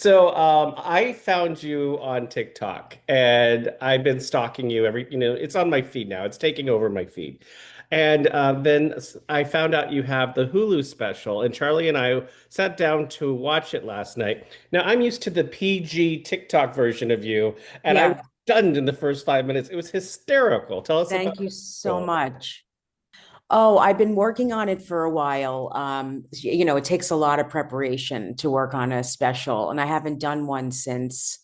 I found you on TikTok and I've been stalking you it's on my feed now. It's taking over my feed. And I found out you have the Hulu special, and Charlie and I sat down to watch it last night. Now, I'm used to the PG TikTok version of you, and I was Yeah, stunned in the first 5 minutes. It was hysterical. Tell us about thank you so it. much. Oh, I've been working on it for a while. It takes a lot of preparation to work on a special, and I haven't done one since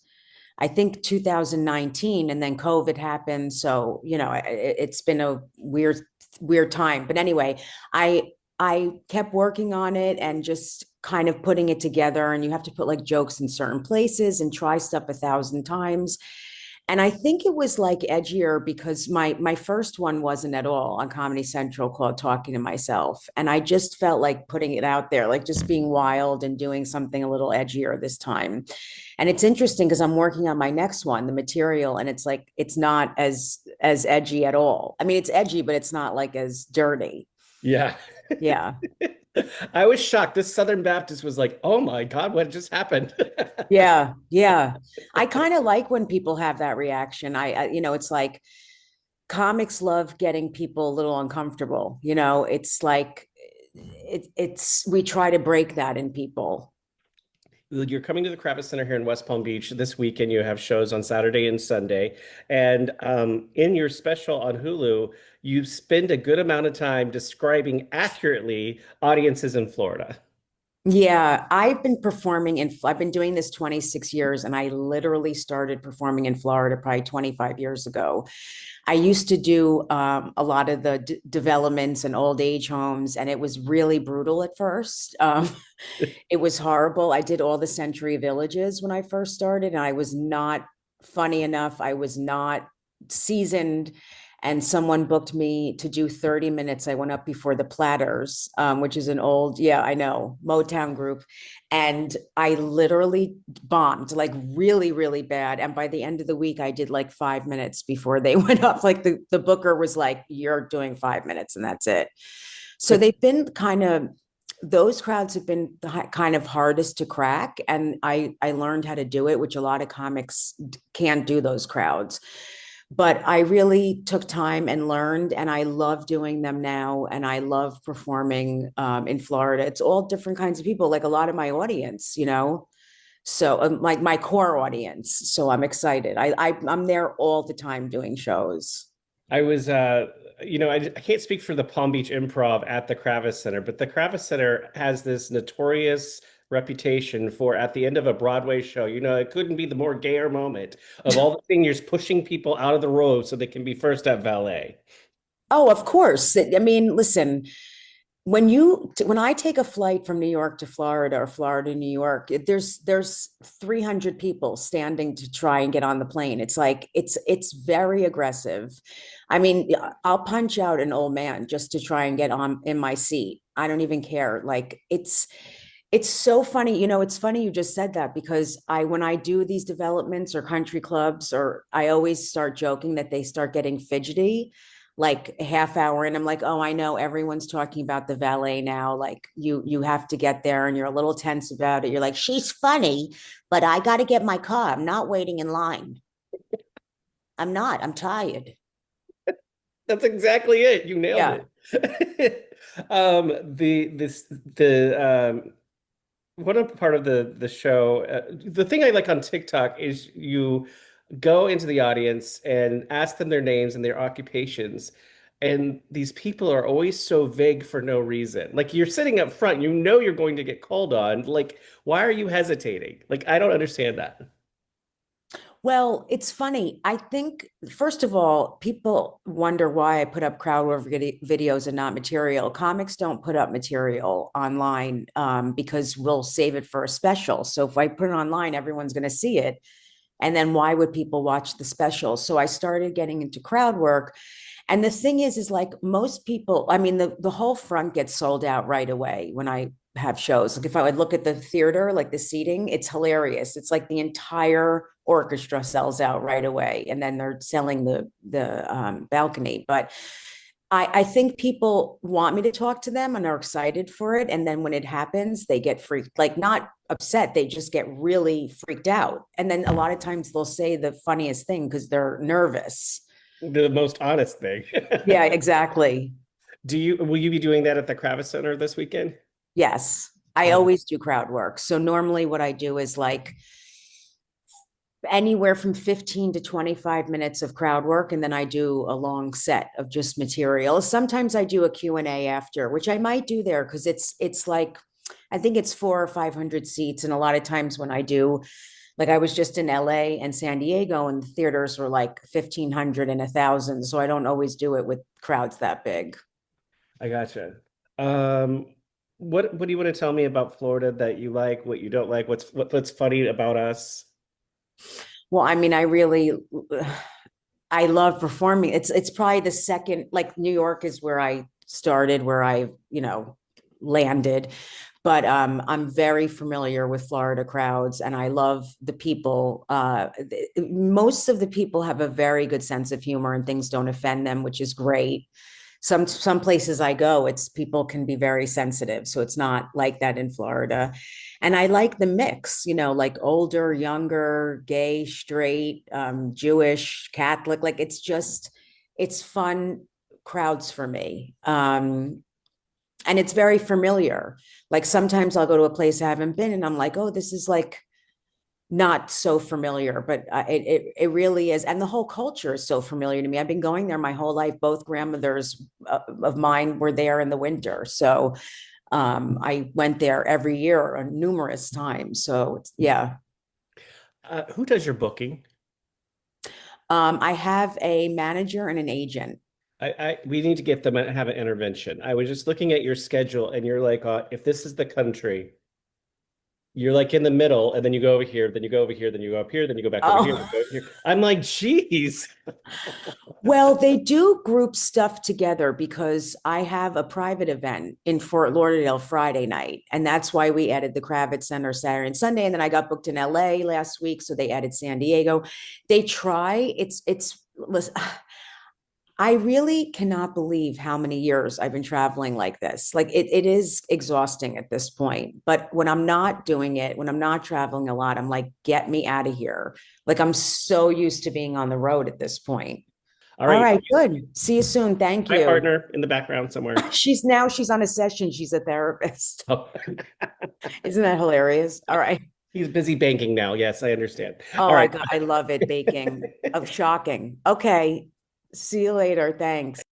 I think 2019, and then COVID happened. So, it's been a weird time. But anyway, I kept working on it and just kind of putting it together. And you have to put like jokes in certain places and try stuff 1,000 times. And I think it was like edgier because my first one wasn't at all on Comedy Central, called Talking to Myself. And I just felt like putting it out there, like just being wild and doing something a little edgier this time. And it's interesting because I'm working on my next one, the material, and it's like it's not as edgy at all. I mean, it's edgy, but it's not like as dirty. Yeah. Yeah. I was shocked. This Southern Baptist was like, "Oh my God, what just happened?" Yeah, yeah. I kind of like when people have that reaction. It's like comics love getting people a little uncomfortable. It's like it's we try to break that in people. You're coming to the Kravis Center here in West Palm Beach this weekend. You have shows on Saturday and Sunday. And in your special on Hulu, you spend a good amount of time describing accurately audiences in Florida. Yeah, I've been doing this 26 years, and I literally started performing in Florida probably 25 years ago. I used to do a lot of the developments and old age homes, and it was really brutal at first. It was horrible. I did all the Century Villages when I first started, and I was not funny enough. I was not seasoned. And someone booked me to do 30 minutes. I went up before the Platters, which is an old, yeah, I know, Motown group. And I literally bombed like really, really bad. And by the end of the week, I did like 5 minutes before they went up. Like the booker was like, "You're doing 5 minutes and that's it." So they've been kind of, those crowds have been kind of hardest to crack. And I learned how to do it, which a lot of comics can't do those crowds. But I really took time and learned, and I love doing them now. And I love performing in Florida. It's all different kinds of people, like a lot of my audience. So like my core audience. So I'm excited. I'm there all the time doing shows. I was, I can't speak for the Palm Beach Improv at the Kravis Center, but the Kravis Center has this notorious reputation for at the end of a Broadway show, it couldn't be the more gayer moment of all the seniors pushing people out of the row so they can be first at valet. Oh, of course. I mean, listen, when I take a flight from New York to Florida or Florida to New York, there's 300 people standing to try and get on the plane. It's like it's very aggressive. I mean, I'll punch out an old man just to try and get on in my seat. I don't even care. Like it's so funny. It's funny you just said that because when I do these developments or country clubs, or I always start joking that they start getting fidgety like a half hour, and I'm like, "Oh, I know everyone's talking about the valet now. Like you have to get there and you're a little tense about it. You're like, she's funny, but I got to get my car. I'm not waiting in line. I'm not. I'm tired." That's exactly it. You nailed Yeah. it. The one of part of the show, the thing I like on TikTok is you go into the audience and ask them their names and their occupations. And these people are always so vague for no reason. Like you're sitting up front, you're going to get called on. Like, why are you hesitating? Like, I don't understand that. Well, it's funny. I think, first of all, people wonder why I put up crowd work videos and not material. Comics don't put up material online because we'll save it for a special. So if I put it online, everyone's going to see it. And then why would people watch the special? So I started getting into crowd work. And the thing is like most people, I mean, the whole front gets sold out right away when I have shows. Like if I would look at the theater, like the seating, it's hilarious. It's like the entire orchestra sells out right away, and then they're selling the balcony. But I think people want me to talk to them and are excited for it. And then when it happens, they get freaked, like not upset, they just get really freaked out. And then a lot of times they'll say the funniest thing because they're nervous. The most honest thing. Yeah, exactly. Will you be doing that at the Kravis Center this weekend? Yes. I Oh, always do crowd work. So normally what I do is like anywhere from 15 to 25 minutes of crowd work, and then I do a long set of just material. Sometimes I do a Q&A after, which I might do there because it's like I think it's 400 or 500 seats, and a lot of times when I do, like I was just in LA and San Diego and the theaters were like 1,500 and 1,000, so I don't always do it with crowds that big. I gotcha. Um, what do you want to tell me about Florida that you like, what you don't like, what's funny about us? Well, I mean, I love performing. It's probably the second, like New York is where I started, where I, landed. But I'm very familiar with Florida crowds and I love the people. Most of the people have a very good sense of humor and things don't offend them, which is great. Some places I go, it's people can be very sensitive. So it's not like that in Florida. And I like the mix, like older, younger, gay, straight, Jewish, Catholic. Like it's fun crowds for me. And it's very familiar. Like sometimes I'll go to a place I haven't been and I'm like, oh, this is like not so familiar, but it really is. And the whole culture is so familiar to me. I've been going there my whole life. Both grandmothers of mine were there in the winter. So I went there every year numerous times. So yeah. Who does your booking? I have a manager and an agent. We need to get them and have an intervention. I was just looking at your schedule, and you're like, if this is the country, you're like in the middle, and then you go over here, then you go over here, then you go up here, then you go back over here, then Oh, you go over here. I'm like, geez. well, they do group stuff together because I have a private event in Fort Lauderdale Friday night. And that's why we added the Kravitz Center Saturday and Sunday. And then I got booked in LA last week. So they added San Diego. They try, listen, I really cannot believe how many years I've been traveling like this. Like it is exhausting at this point. But when I'm not doing it, when I'm not traveling a lot, I'm like, get me out of here. Like I'm so used to being on the road at this point. All All right. right, good. See you soon. Thank My you. partner in the background somewhere. She's on a session. She's a therapist. Oh, Isn't that hilarious? All right. he's busy banking now. Yes, I understand. Oh, All right. I love it. Baking of shocking. Okay. See you later. Thanks.